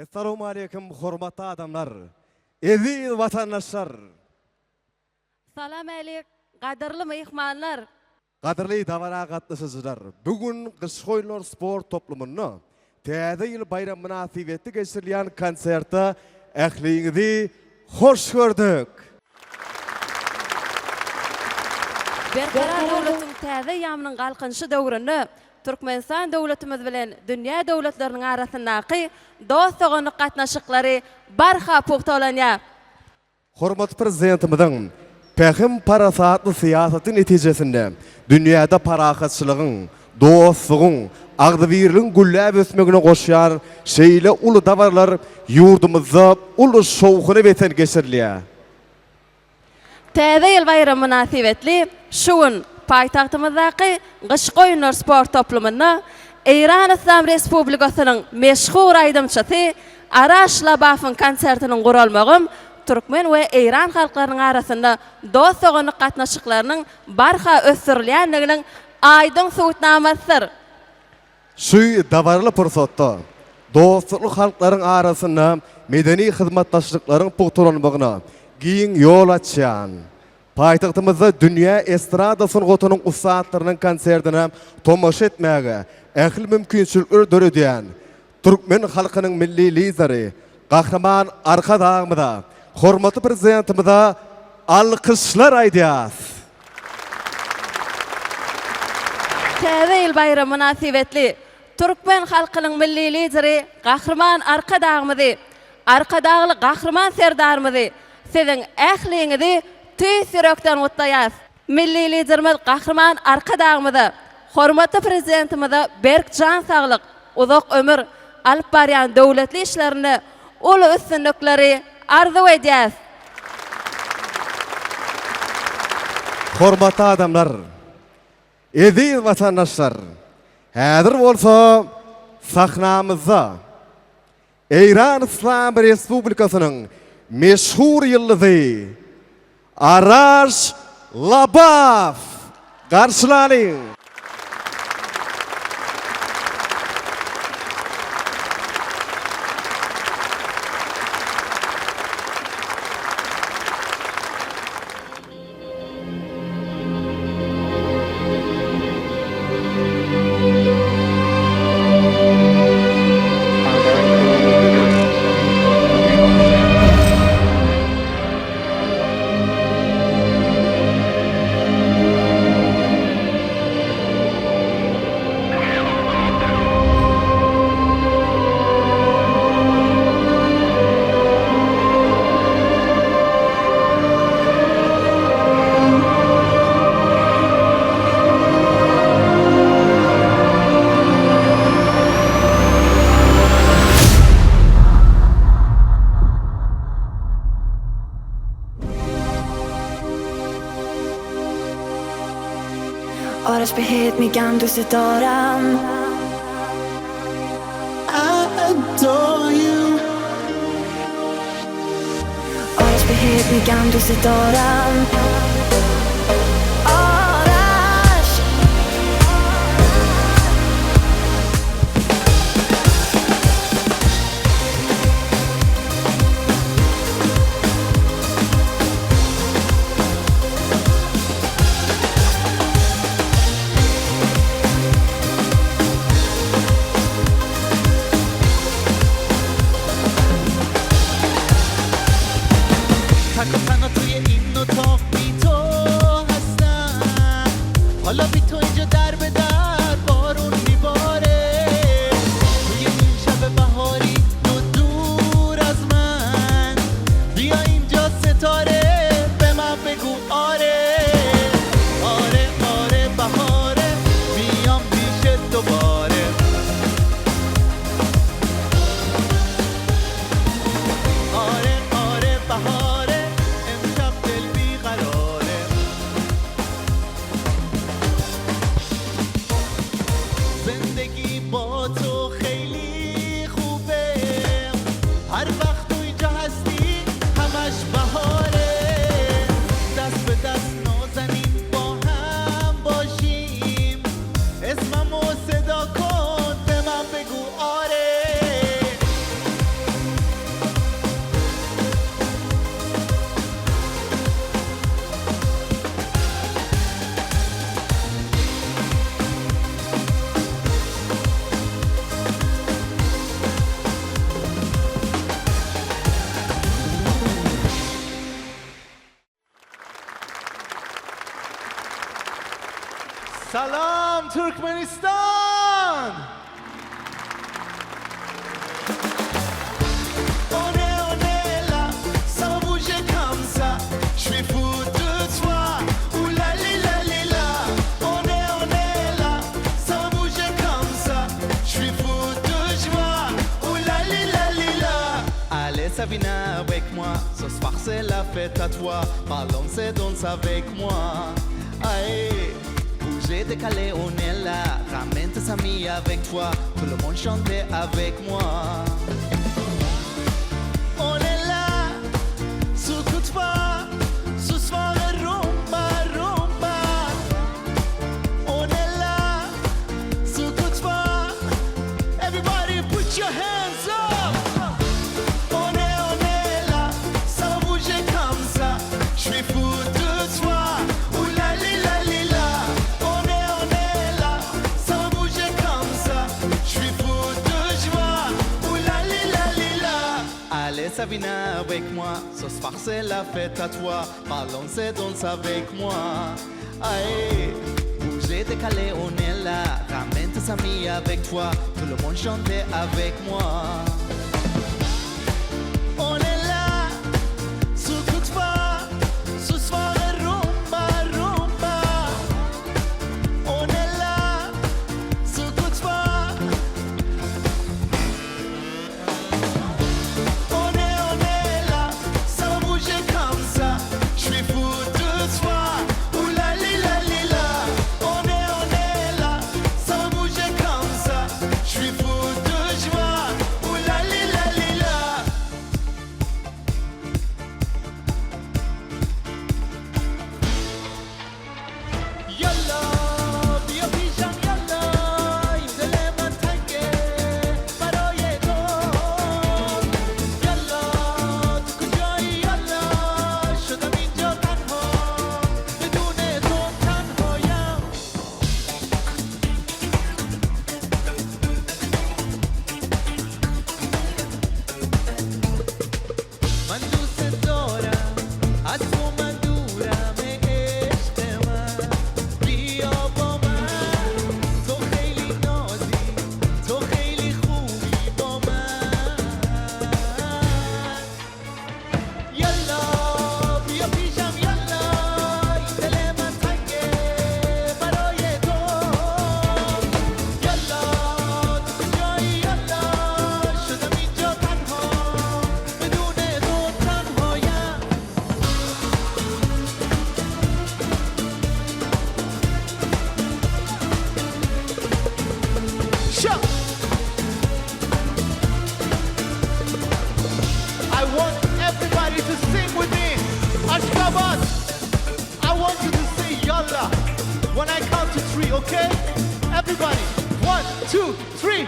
Assalamu alaikum hormatly adamlar. Eziz vatandaşlar. Salam aleyk, qadirli mehmanlar. Qadirli davara gatnaşyjylar. Bugün Gyşgoýlar sport toplumyny Taze ýyl bayram münasibetli geçirilýän konsertde ähliňizi hoş gördük. Berqarar döwletiň Taze ýamynyň galkynşy döwründe Türkmenistan döwletimiz bilen dünýä döwletleriniň arasyndaky dostlugyny gatnaşyklary barha pugtalanýar. Hormatly prezidentimizin pähim parasatly siýasaty netijesinde dünýäde parahatçylygyň, dostlugyň, agdybirligiň gülläp ösmegine goşýan şeýle uly dawarlar ýurdumyzda uly şowkuny beten geçirilýär. Taze ýyl bayram münasibetli şuun paýtagtymyzdaky Gyşgoýlar sport toplumyny Iran Islam Respublikasynyň meşhur aýdymçysy Arash konsertiniň guralmagy Türkmen we Iran halklarynyň arasynda dostlugyny gatnaşyklarynyň barha ösürilýändiginiň aýdym suwutnamasydyr. Şu dawarly pursatda dostluk halklaryň arasynda medeni hyzmatdaşlyklaryň pugtalanmagyna giň ýol açýan. Paýtagtymyzda dünýä estrada sungatynyň ustadlarynyň konsertine tomaşa etmäge ähli mümkinçilikler döredýän Türkmen halkynyň milli lideri, gahrman arka dağımyda, hormatly prezidentimize alkyşlar aýdýas. Taze ýyl bayram münasibetli Türkmen halkynyň milli lideri, gahrman arka dağymyzy, arka dağly gahrman serdarymyzy siziň ähliňizi tüýsürekden gutlaýas. Milli liderimiz gahrman arka dağymyzy, hormatly prezidentimize berk jan saglyk, uzak ömür alyp barýan döwletli işlerini uly üstünlikleri arzu edýäs. Hormatly adamlar, eziz vatandaşlar, häzir bolsa sahnamyzda Iran Islam Respublikasynyň meşhur ýyldyzy Arash garşylanyň. Arash behet migam dost daram. I adore you. Arash behet migam dost daram. Arash تنها توی این اتاق بی تو هستم، حالا بی تو اینجا در به در بارون میباره، توی این شب بهاری تو دور از من، بیا اینجا ستاره به من بگو آره آره آره بهاره، میام پیش دوباره. آره آره بهاره امشب دل بیقراره. سلام ترکمنستان. Viens avec moi, ce soir c'est la fête à toi. Parlons et danse avec moi. Aïe, bougez, décalé, on est là. Ramène tes amis avec toi. Tout le monde chante avec moi. On est là, sous coup de pas, ce soir rumba, rumba. On est là, sous coup de pas. Everybody put your hands up. Viens avec moi, ce soir c'est la fête à toi. Parlons et danse avec moi. Aïe, bougez, décalé, on est là. Ramène tes amis avec toi. Tout le monde chante avec moi. On est là, sous coup de pas, ce soir rumba, rumba. On est là, sous coup de pas. When I count to three, okay? Everybody, 1, 2, 3,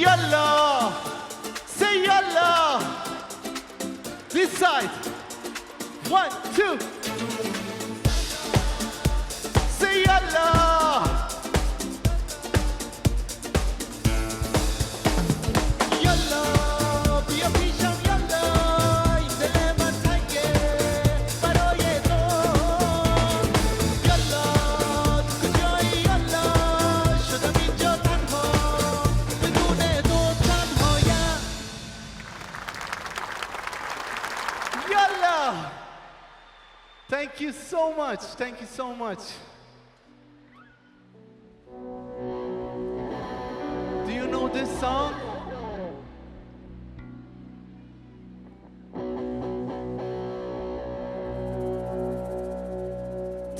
yalla! Say yalla! This side, 1, 2, say yalla! Yalla, bia pijam yalla, indele mantange, baroye do. Yalla, kujai yalla, shudam inja tanha, bidune do tanhoya. Yalla! Thank you so much. Thank you so much. Do you know this song?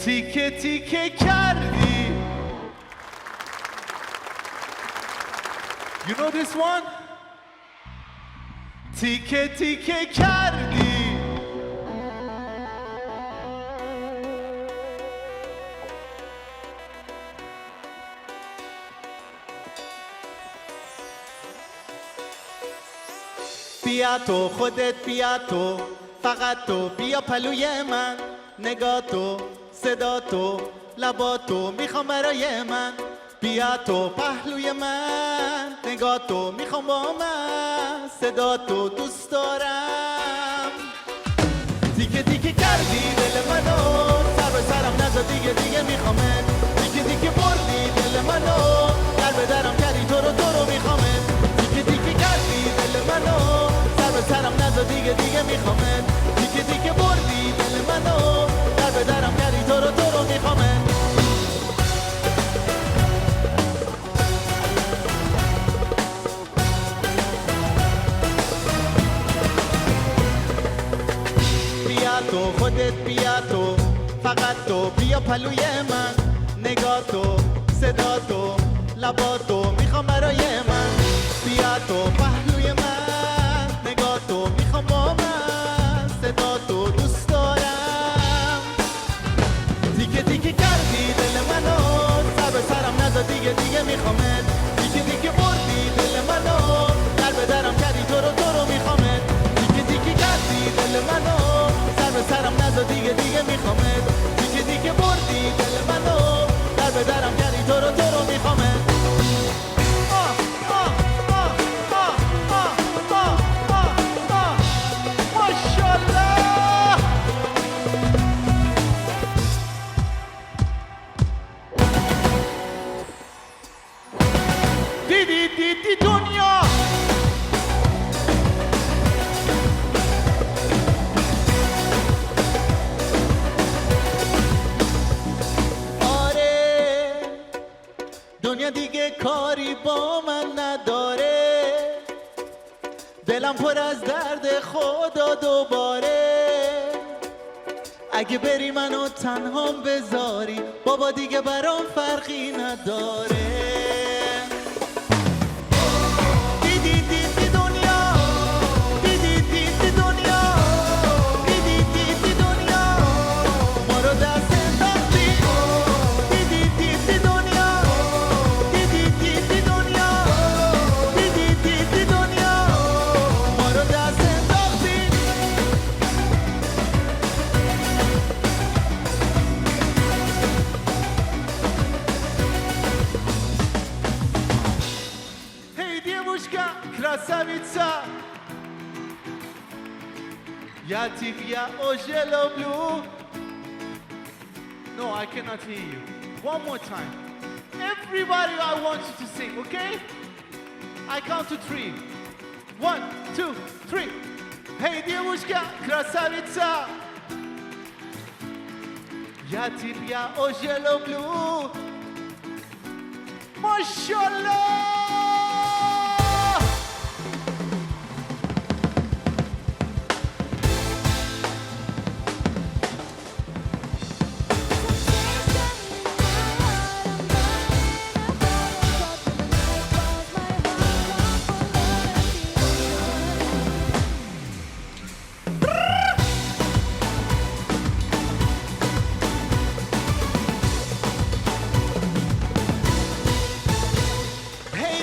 تیکه تیکه کردی. You know this one? تیکه تیکه کردی. بیا تو خودت بیا تو فقط تو بیا پلوی من نگاه تو صدا تو لبا تو میخوام برای من بیا تو پهلوی من نگاه تو میخوام با من صدا تو دوست دارم تیکه تیکه کردی دل منو سر به سرم نزد دیگه میخوامت تیکه تیکه دیگه بردی دل منو در به درم کردی تو رو میخوامت دیگه کردی دل منو سر به سرم نزا دیگه میخوامت دیگه بردی دل منو در به درم کردی تو رو میخوامت بیا تو خودت بیا تو فقط تو بیا پلوی من نگاه تو صدا تو لبا تو میخوام برای من بیا تو پهلوی من نگاه تو میخوام با من صدا تو دوست دارم دیگه کردی دل منو سر به سرم نزا دیگه میخوامت دیگه بردی دل منو در به درم کردی تو رو میخوامت دیگه کردی دل منو سر به سرم نزا دیگه میخوامت دیگه بردی دل منو در به درم کردی تو رو میخوامت ماشاءالله دیدی دنیا دنیا دیگه کاری با من نداره دلم پر از درد خدا دوباره اگه بری منو تنهام بذاری بابا دیگه برام فرقی نداره دیدی دنیا دیدی دنیا دیدی دنیا ما رو دست انداختی دیدی دنیا دیدی دنیا دیدی دنیا ما رو دست انداختی Hej девушка, красавица Я тебя уже люблю No, I cannot hear you. One more time. Everybody, I want you to sing, okay? I count to 3. 1, 2, 3. Hey, девушка, красавица. Я тебя уже люблю. Машаллах! Hey,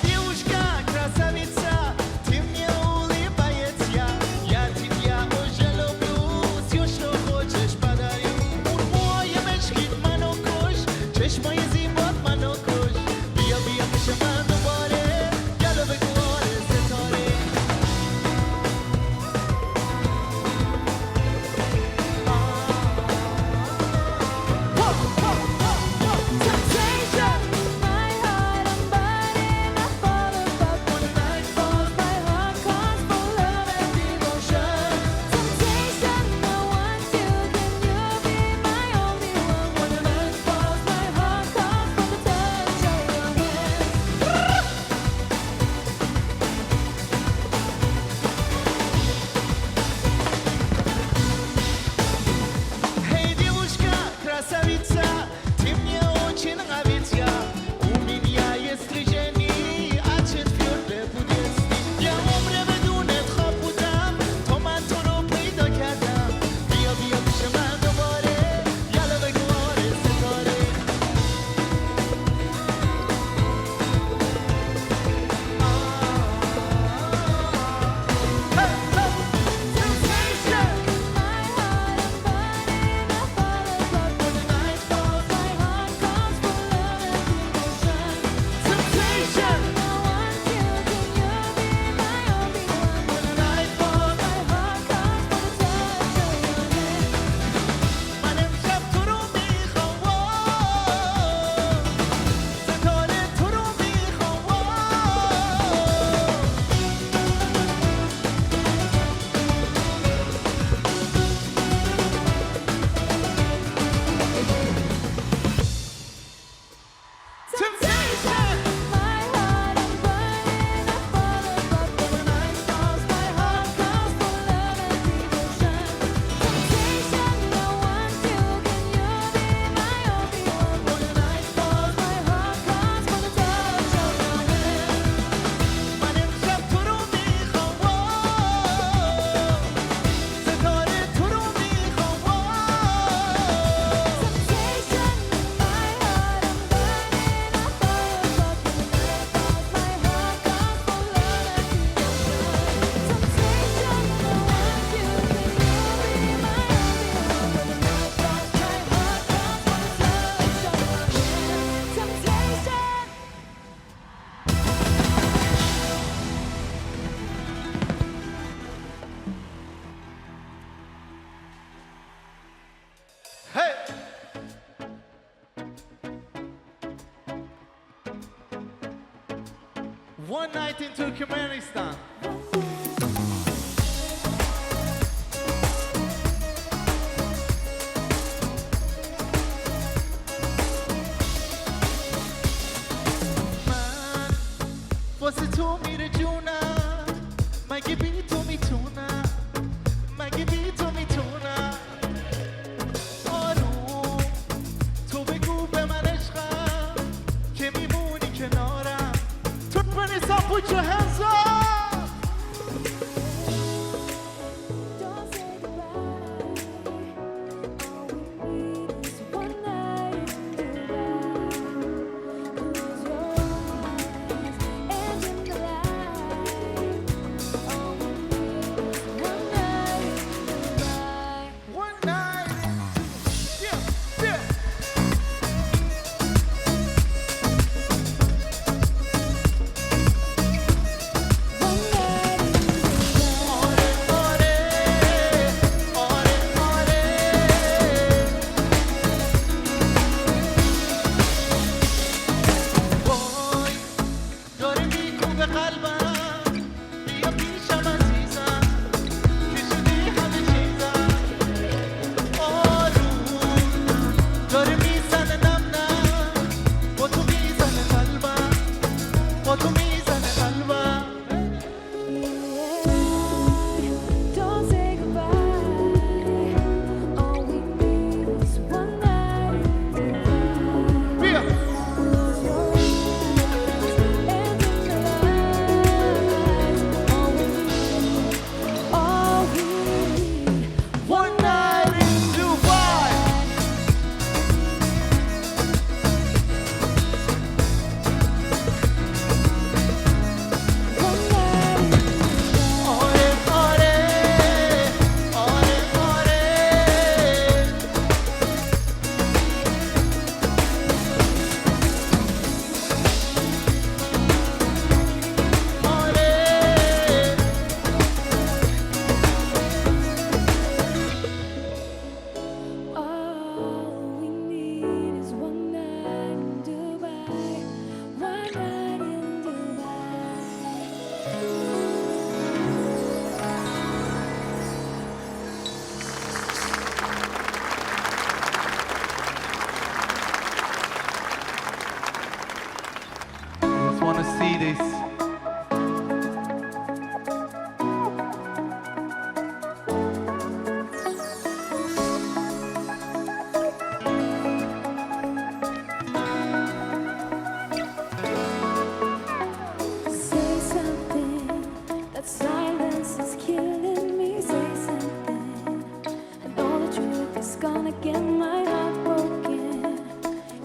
One night in Turkmenistan. من واسه تو میره جونم مگه بی تو میتونم مگه بی تو میتونم آروم تو بگو به من عشقم که میمونی کنارم Turkmenistan, put your hands up! Don't say goodbye. All we need is one night in Dubai. Close your eyes and in the light. All we need is one night in Dubai. One night yeah, yeah. One night in Dubai. وای داره میکوبه قلبم بیا پیشم عزیزم که شدی همه چیزم آروم داره میزنه نم نم با تو میزنه قلبم با تو میزنه قلبم Don't say goodbye. All we need is one night in Dubai. بیا Close your eyes and in the light. All we need, One night in Dubai one night in Dubai. آره آره آره آره آره All we need is one night in Dubai. One night in Dubai. Just want to see this. Say something. That silence is killing me. Say something. And all the truth is gonna get my heart broken.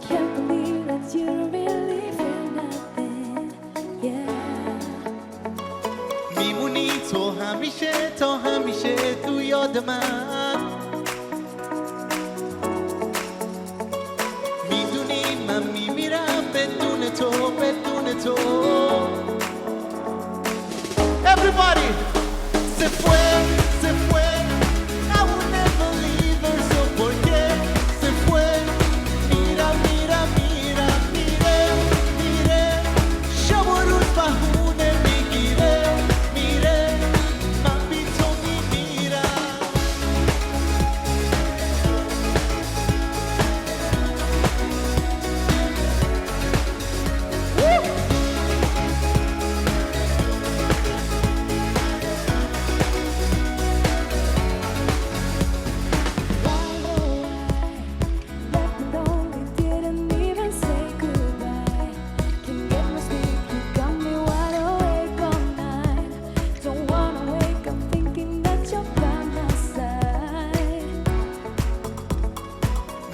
Can't believe that you really feel nothing. Yeah. میمونی تو همیشه تا همیشه تو یاد من میدونی من میمیرم بدون تو بدون تو Everybody se fue se fue I will never leave her so por qué se fue mira mira mira mire mire شب و روز بهونه میگیره میره من بی تو میمیرم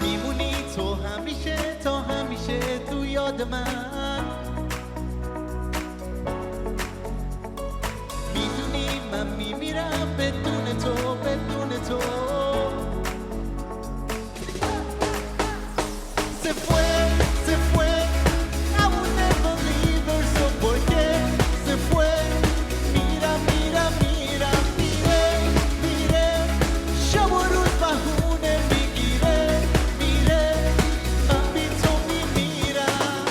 میمونی تو همیشه تا همیشه تو یاد من میدونی من میمیرم بدون تو بدون تو Se fue, se fue I will never leave her so por qué se fue mira mira mira mire mire شب و روز بهونه میگیره میره من بی تو میمیرم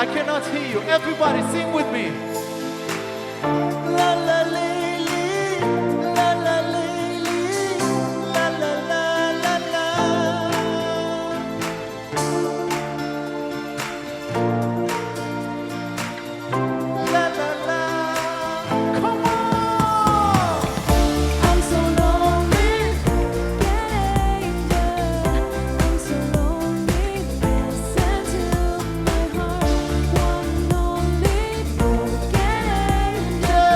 I cannot hear you. Everybody sing with me. La la lily, la la lily, la la la la la. La la la. Come on. I'm so lonely, get angel. I'm so lonely, listen to my heart. One lonely, get angel.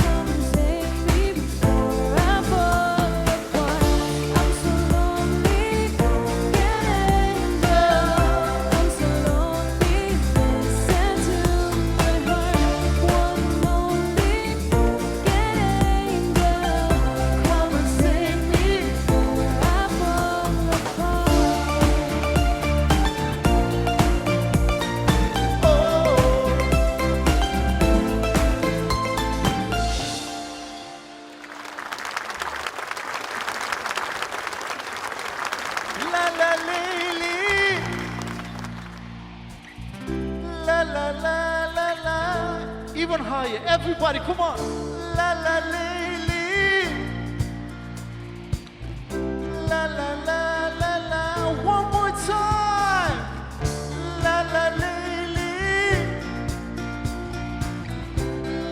Come and save me before I fall apart. I'm so lonely, get angel. I'm so lonely, listen to my heart. One lonely, get angel. Come and save me before I fall La la lily. La la la la la. Even higher. Everybody, come on. La la lily. La la la la la. One more time. La la lily.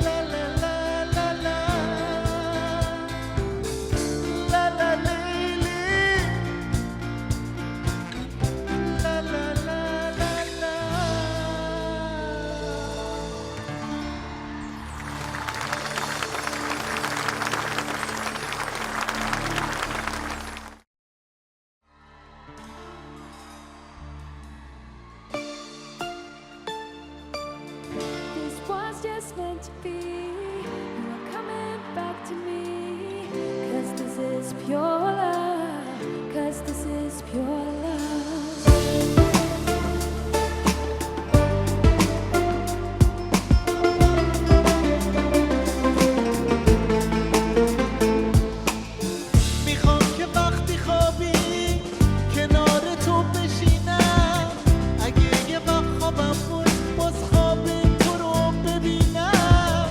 La la la la la. La la lily. La la la la la. This was just meant to be. You are coming back to me. 'Cause this is pure love. 'Cause this is pure love. میخوام که وقتی خوابی کنار تو بشینم، اگه یه وقت خوابم بود باز خواب تو رو ببینم.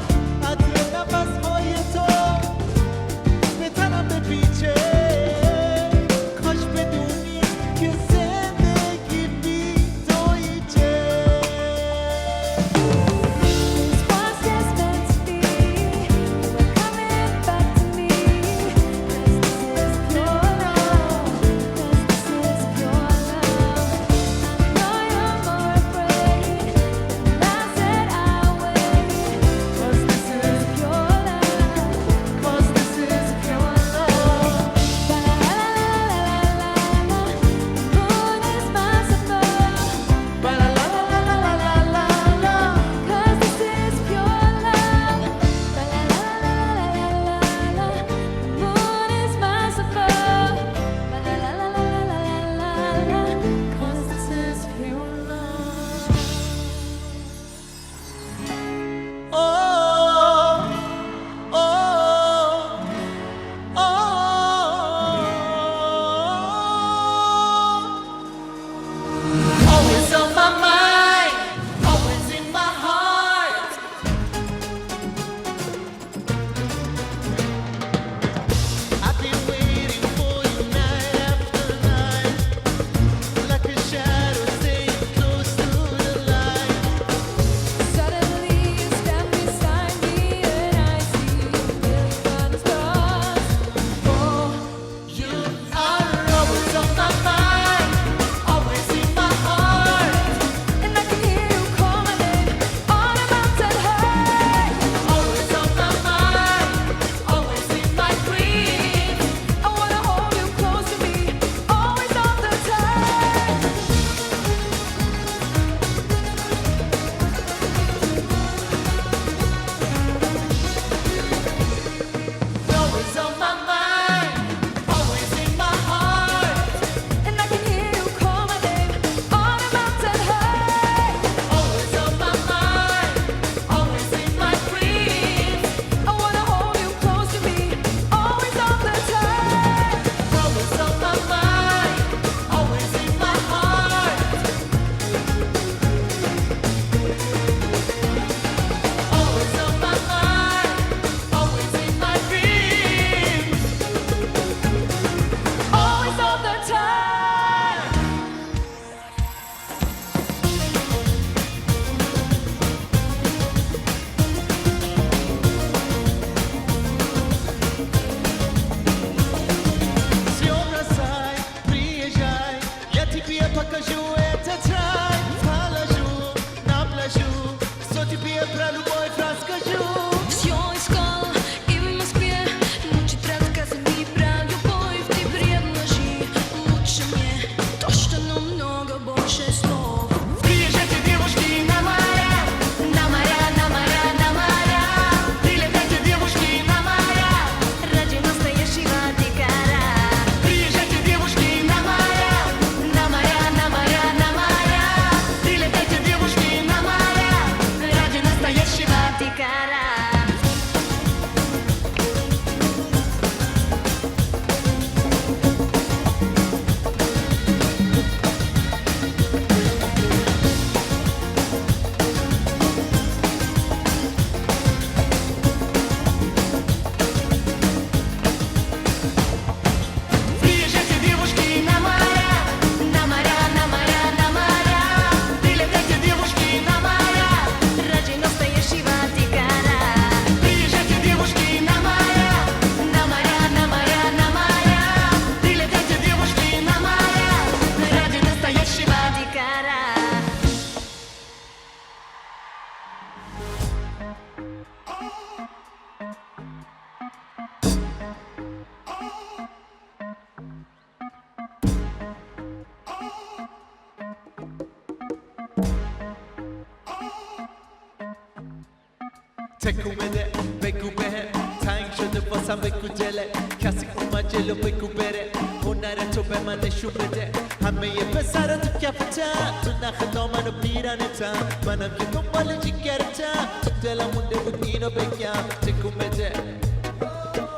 تکون بده بگو بهم تنگ شده واسم بگو دله کسی اومد جلو بگو بره هنرتو به من نشون بده همه یه پسر تو کفتم تو نخ دامن و پیرنتم منم که دنبال جگرتم تو دلم مونده بود اینو بگم تکون بده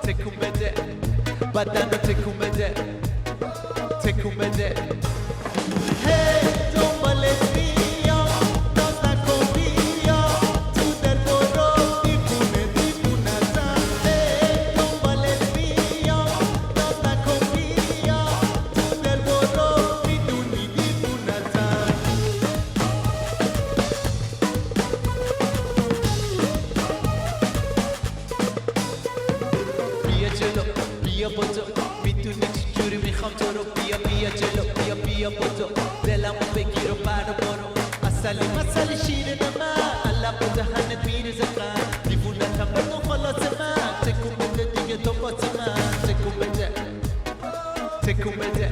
تکون بده بدن رو تکون بده تکون بده هی دنبالت بیام ناز نکن بیا تو دل برو دیوونه دیوونتم هی دنبالت بیام ناز نکن بیا تو دل برو میدونی دیوونتم بیا جلو بیا بودو میدونی چجوری میخوام تو رو بیا بیا جلو بیا بیا بودو دلمو بگیر و برو برو اصلی مسئله شیرین من علم و دهنت میریزه قند دیوونتم بدون خلاص من تکون بده دیگه تو بات من تکون بده تکون بده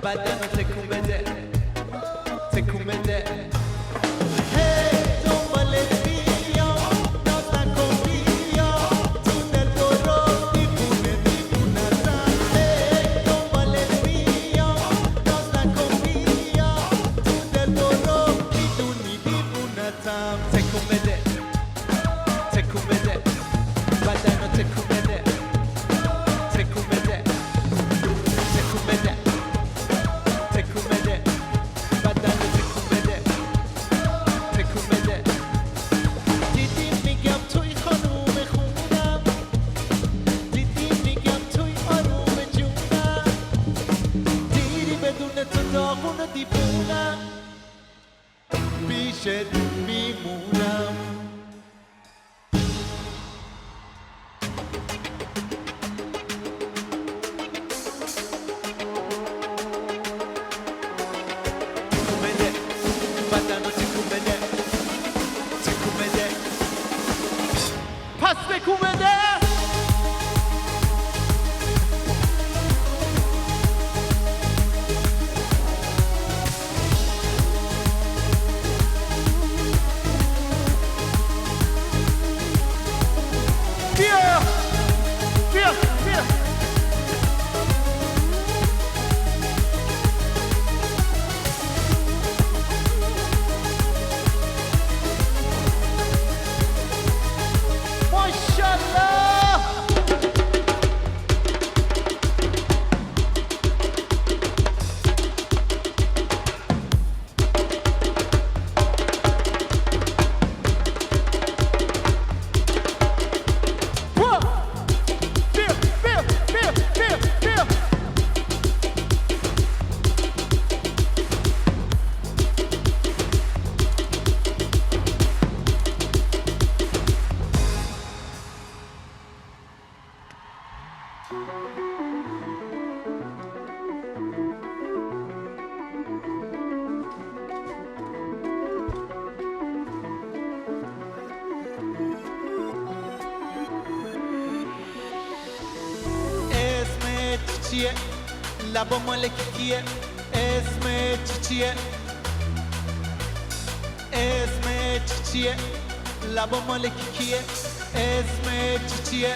بدن رو تکون بده تکون بده هی دنبالت بیام ناز نکن بیا تو دل برو دیوونه دیوونتم هی دنبالت بیام ناز نکن بیا تو دل برو میدونی دیوونتم تکون بده تکون بده بدن رو تکون بده تکون بده تکون بده تکون بده بدن رو تکون بده تکون بده دیدی میگم توی خانوم خونم دیدی میگم توی آروم جونم دیری بدون تو داغون و دیوونم پیشت میمونم تکون بده بدن رو تکون بده تکون بده پس تکون بده بیا بیا بیا ماشاءالله بیا بیا بیا بیا بیا اسمت چیه لبا مال کیه اسمت چیه اسمت چیه لبا مال کیه اسمت چیه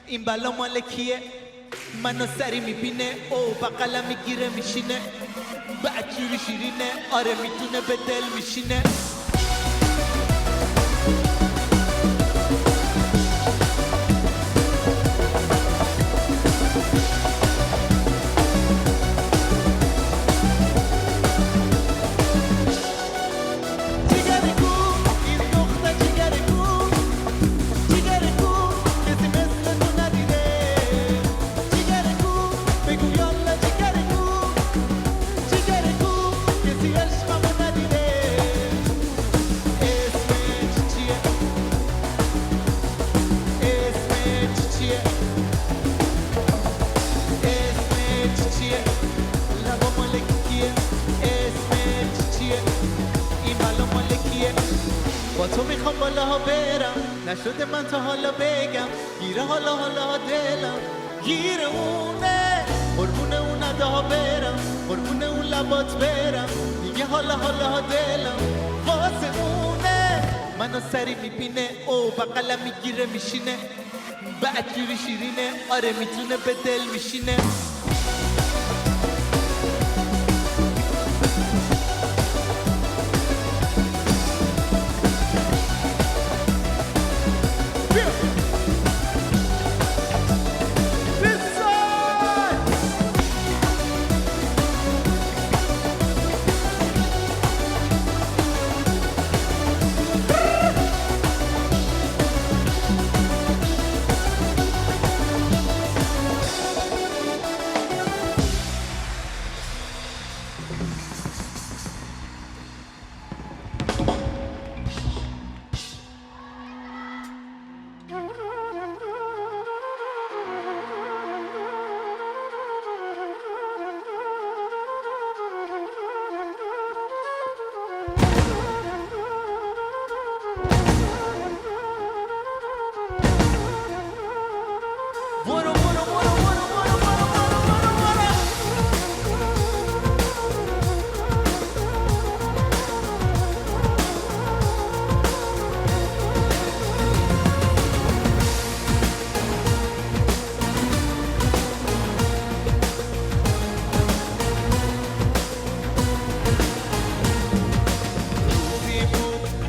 این بلا مال کیه منو سری میبینه او بغلم میگیره میشینه بدجوری شیرینه آره میتونه به دل میشینه با تو میخوام بالاها برم نشده من تا حالا بگم گیره حالا حالا دلم گیره اونه قربون اون نداها برم قربون اون لبات برم دیگه حالا حالا دلم واسه اونه منو سری میبینه او بقلم میگیره میشینه بعد جوری شیرینه آره میتونه به دل میشینه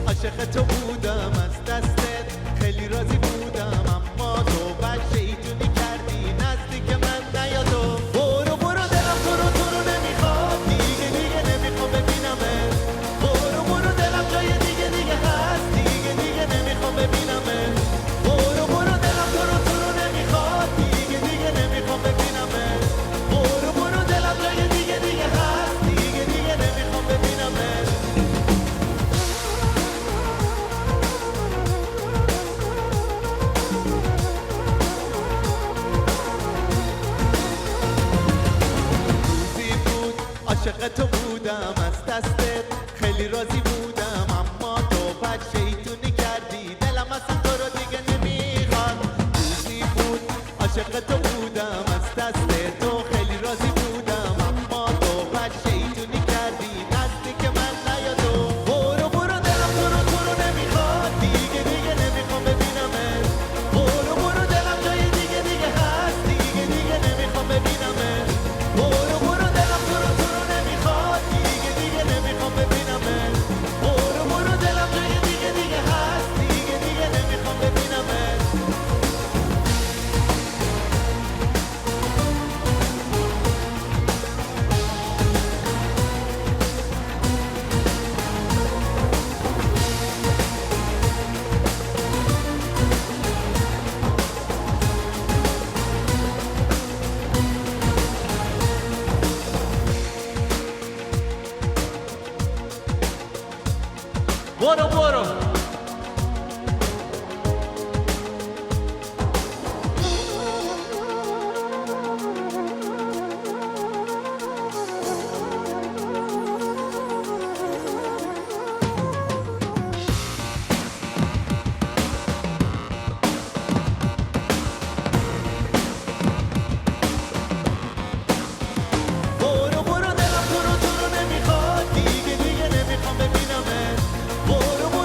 عاشق تو بودم از دستت خیلی راضی بودم اما تو بد شیطونی کردی نزدیک من نیا تو برو برو دلم تو رو نمیخواد دیگه نمیخوام ببینمت برو دلم جای دیگه هست دیگه نمیخوام ببینمت برو دلم تو رو نمیخواد دیگه نمیخوام ببینمت برو دلم جای دیگه هست دیگه نمیخوام ببینمت عاشق تو بودم از دستت خیلی راضی بودم اما تو بد شیطونی کردی دلم اصلا تو رو دیگه نمیخواد روزی بود عاشق تو بودم از دستت تو خیلی راضی بودم اما تو بد شیطونی کردی نزدیک من نیا تو برو دلم تو رو نمیخواد دیگه نمیخوام ببینمت برو دلم جای دیگه هست دیگه نمیخوام ببینمت برو دلم تو رو نمیخواد دیگه نمیخوام ببینمت برو دلم جای دیگه هست دیگه نمیخوام ببینمت برو دلم تو رو نمیخواد دیگه نمیخوام ببینمت برو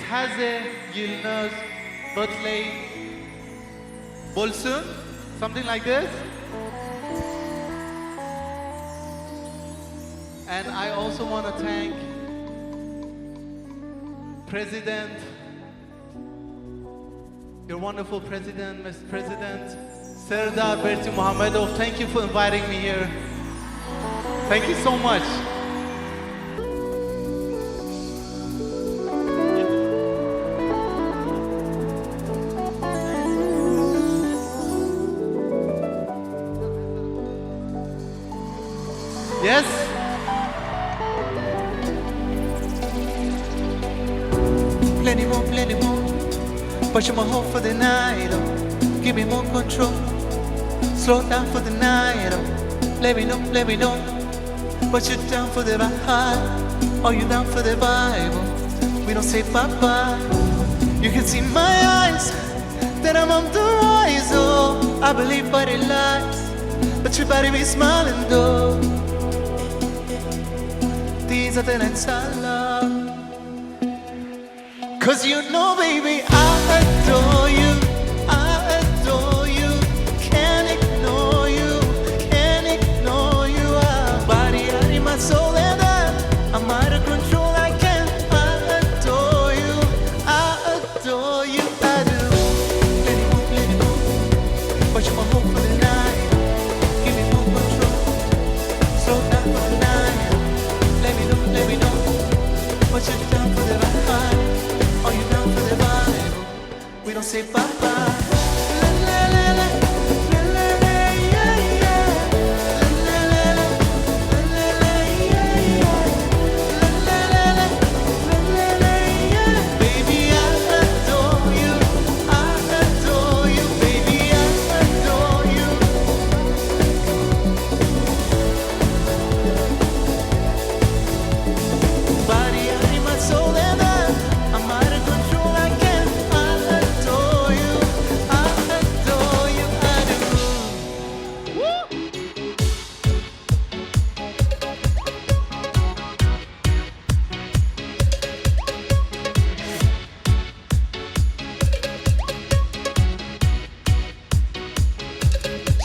Taze, Yilnaz, Butley, Bolsun, something like this. And I also want to thank President, your wonderful President, Mr. President, Serdar Berti Muhammedov. Thank you for inviting me here. Thank you so much. Yes? Plenty more. Pushing my hope for the night. Oh. Give me more control. Slow down for the night. Oh. Let me know. But you down for the ride? Are you down for the Bible? We don't say bye-bye. You can see my eyes that I'm on the rise. Oh, I believe but it lies. But you better be smiling though. These are the nights I love. 'Cause you know, baby, I adore you. Can't ignore you. Body, heart, in my soul, and I'm out of control. I can't. I adore you. I do. Plenty more. But you're my hope for the night. Give me more control. Slow down for the night. Let me know. But you're down for the ride. Are you down for the vibe? We don't say bye-bye. La, la, la, la.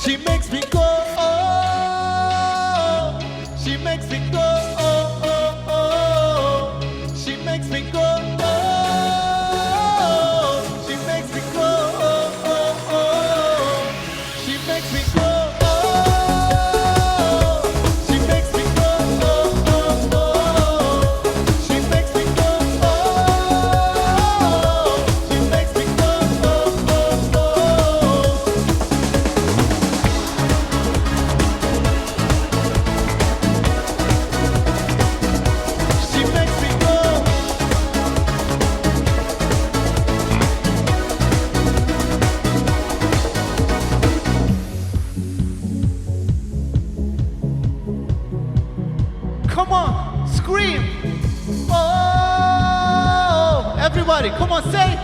She makes me go, oh. She makes me go, oh, oh, oh. She makes me go, oh. She makes me go, oh, oh, oh. She makes me go, oh. She makes me go, oh, oh, oh. She makes me go, oh. She makes me go, oh, oh, oh. Come on, scream! Oh! Everybody, come on, say!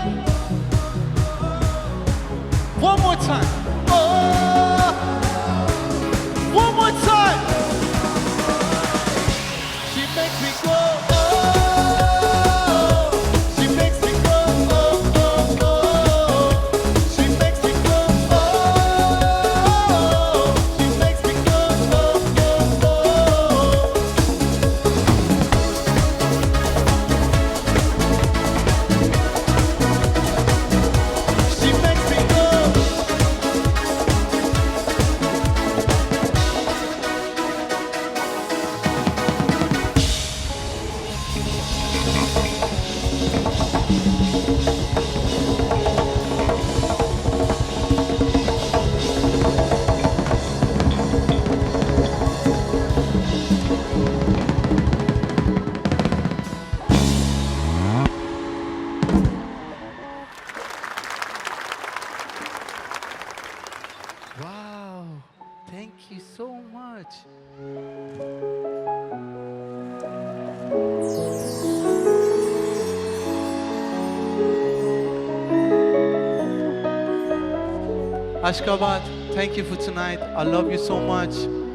One more time. Oh! One more time! She makes me go, oh! She makes me go, oh, oh, oh! She makes me go, oh! She makes me go, oh, oh, oh! She makes me go. Wow, thank you so much. Ashgabat, thank you for tonight. I love you so much.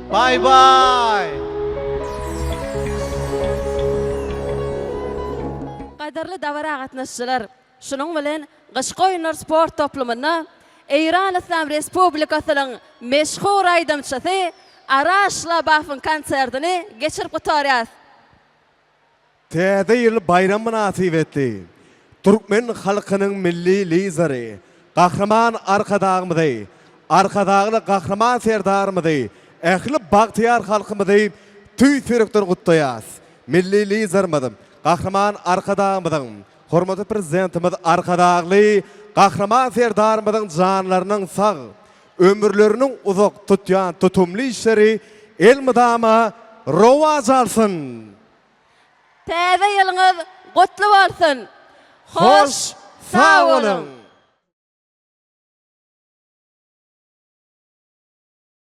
Bye bye. Qadarly dawara gatnaşçylar, şunuň bilen Gyşky oýunlar sport toplumyna Eýran Islam Respublikasynyň meşhur aýdamçysy Arashla bafyn konsertini geçirip gutarýas. Taze ýyl bayram münasibetli. Türkmen halkynyň milli lideri, gahrman arkadagymyzy, arkadagly gahrman serdarymyzy, ähli bagtyar halkymyzy tüý sürekdir gutlaýas. Milli liderimiz, gahrman arkadagymyzyň, hormatly prezidentimiz arkadagly gahrman serdarymyzyň janlarynyň sag, ömürleriniň uzak tutýan tutumly işleri el mydama rowaj alsyn. Taze ýylyňyz gutly bolsun. Hoş, sağ olun.